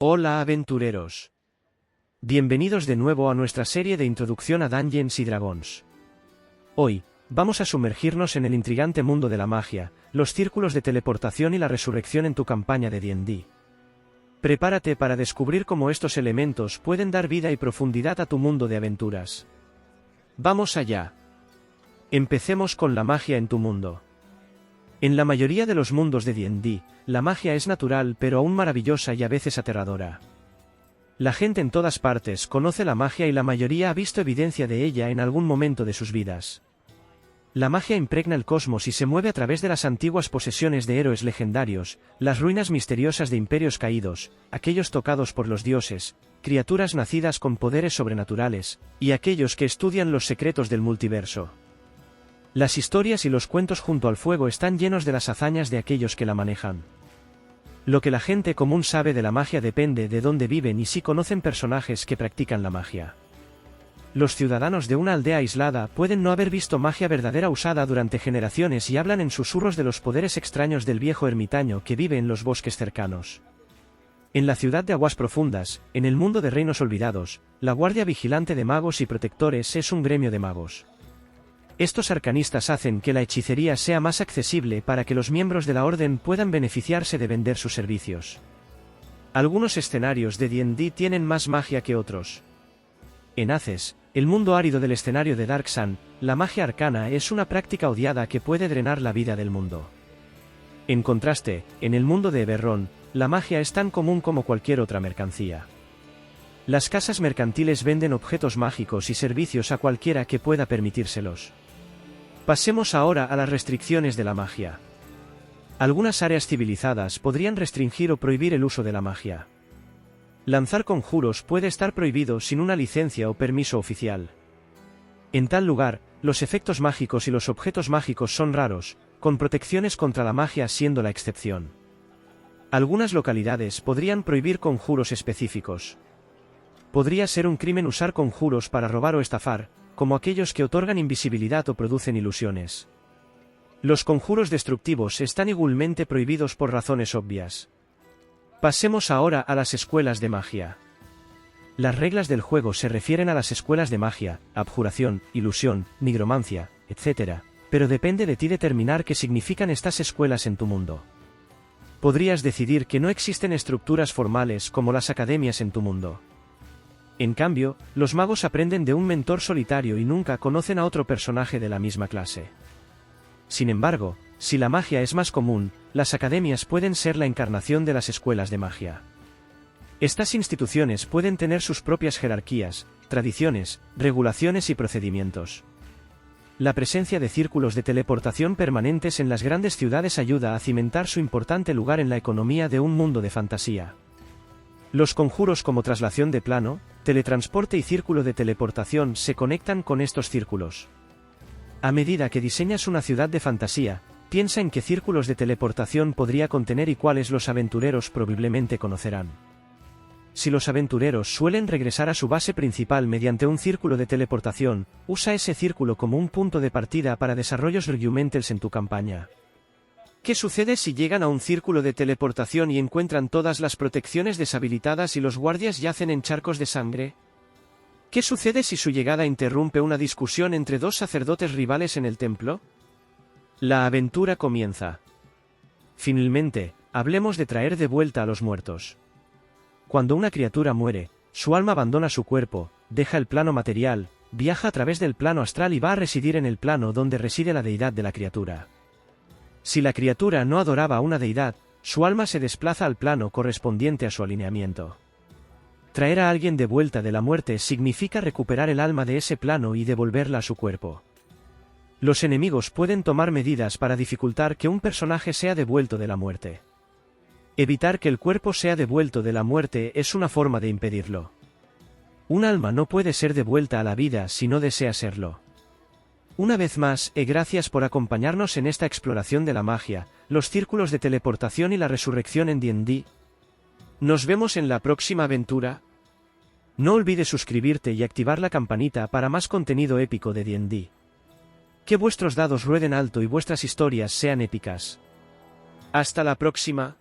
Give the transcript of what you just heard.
Hola aventureros. Bienvenidos de nuevo a nuestra serie de introducción a Dungeons y Dragons. Hoy, vamos a sumergirnos en el intrigante mundo de la magia, los círculos de teleportación y la resurrección en tu campaña de D&D. Prepárate para descubrir cómo estos elementos pueden dar vida y profundidad a tu mundo de aventuras. ¡Vamos allá! Empecemos con la magia en tu mundo. En la mayoría de los mundos de D&D, la magia es natural pero aún maravillosa y a veces aterradora. La gente en todas partes conoce la magia y la mayoría ha visto evidencia de ella en algún momento de sus vidas. La magia impregna el cosmos y se mueve a través de las antiguas posesiones de héroes legendarios, las ruinas misteriosas de imperios caídos, aquellos tocados por los dioses, criaturas nacidas con poderes sobrenaturales, y aquellos que estudian los secretos del multiverso. Las historias y los cuentos junto al fuego están llenos de las hazañas de aquellos que la manejan. Lo que la gente común sabe de la magia depende de dónde viven y si conocen personajes que practican la magia. Los ciudadanos de una aldea aislada pueden no haber visto magia verdadera usada durante generaciones y hablan en susurros de los poderes extraños del viejo ermitaño que vive en los bosques cercanos. En la ciudad de Aguas Profundas, en el mundo de Reinos Olvidados, la Guardia Vigilante de Magos y Protectores es un gremio de magos. Estos arcanistas hacen que la hechicería sea más accesible para que los miembros de la orden puedan beneficiarse de vender sus servicios. Algunos escenarios de D&D tienen más magia que otros. En Aces, el mundo árido del escenario de Dark Sun, la magia arcana es una práctica odiada que puede drenar la vida del mundo. En contraste, en el mundo de Eberron, la magia es tan común como cualquier otra mercancía. Las casas mercantiles venden objetos mágicos y servicios a cualquiera que pueda permitírselos. Pasemos ahora a las restricciones de la magia. Algunas áreas civilizadas podrían restringir o prohibir el uso de la magia. Lanzar conjuros puede estar prohibido sin una licencia o permiso oficial. En tal lugar, los efectos mágicos y los objetos mágicos son raros, con protecciones contra la magia siendo la excepción. Algunas localidades podrían prohibir conjuros específicos. Podría ser un crimen usar conjuros para robar o estafar, como aquellos que otorgan invisibilidad o producen ilusiones. Los conjuros destructivos están igualmente prohibidos por razones obvias. Pasemos ahora a las escuelas de magia. Las reglas del juego se refieren a las escuelas de magia, abjuración, ilusión, nigromancia, etc., pero depende de ti determinar qué significan estas escuelas en tu mundo. Podrías decidir que no existen estructuras formales como las academias en tu mundo. En cambio, los magos aprenden de un mentor solitario y nunca conocen a otro personaje de la misma clase. Sin embargo, si la magia es más común, las academias pueden ser la encarnación de las escuelas de magia. Estas instituciones pueden tener sus propias jerarquías, tradiciones, regulaciones y procedimientos. La presencia de círculos de teleportación permanentes en las grandes ciudades ayuda a cimentar su importante lugar en la economía de un mundo de fantasía. Los conjuros como traslación de plano, teletransporte y círculo de teleportación se conectan con estos círculos. A medida que diseñas una ciudad de fantasía, piensa en qué círculos de teleportación podría contener y cuáles los aventureros probablemente conocerán. Si los aventureros suelen regresar a su base principal mediante un círculo de teleportación, usa ese círculo como un punto de partida para desarrollos regimentals en tu campaña. ¿Qué sucede si llegan a un círculo de teleportación y encuentran todas las protecciones deshabilitadas y los guardias yacen en charcos de sangre? ¿Qué sucede si su llegada interrumpe una discusión entre dos sacerdotes rivales en el templo? La aventura comienza. Finalmente, hablemos de traer de vuelta a los muertos. Cuando una criatura muere, su alma abandona su cuerpo, deja el plano material, viaja a través del plano astral y va a residir en el plano donde reside la deidad de la criatura. Si la criatura no adoraba a una deidad, su alma se desplaza al plano correspondiente a su alineamiento. Traer a alguien de vuelta de la muerte significa recuperar el alma de ese plano y devolverla a su cuerpo. Los enemigos pueden tomar medidas para dificultar que un personaje sea devuelto de la muerte. Evitar que el cuerpo sea devuelto de la muerte es una forma de impedirlo. Un alma no puede ser devuelta a la vida si no desea serlo. Una vez más, gracias por acompañarnos en esta exploración de la magia, los círculos de teleportación y la resurrección en D&D. Nos vemos en la próxima aventura. No olvides suscribirte y activar la campanita para más contenido épico de D&D. Que vuestros dados rueden alto y vuestras historias sean épicas. Hasta la próxima.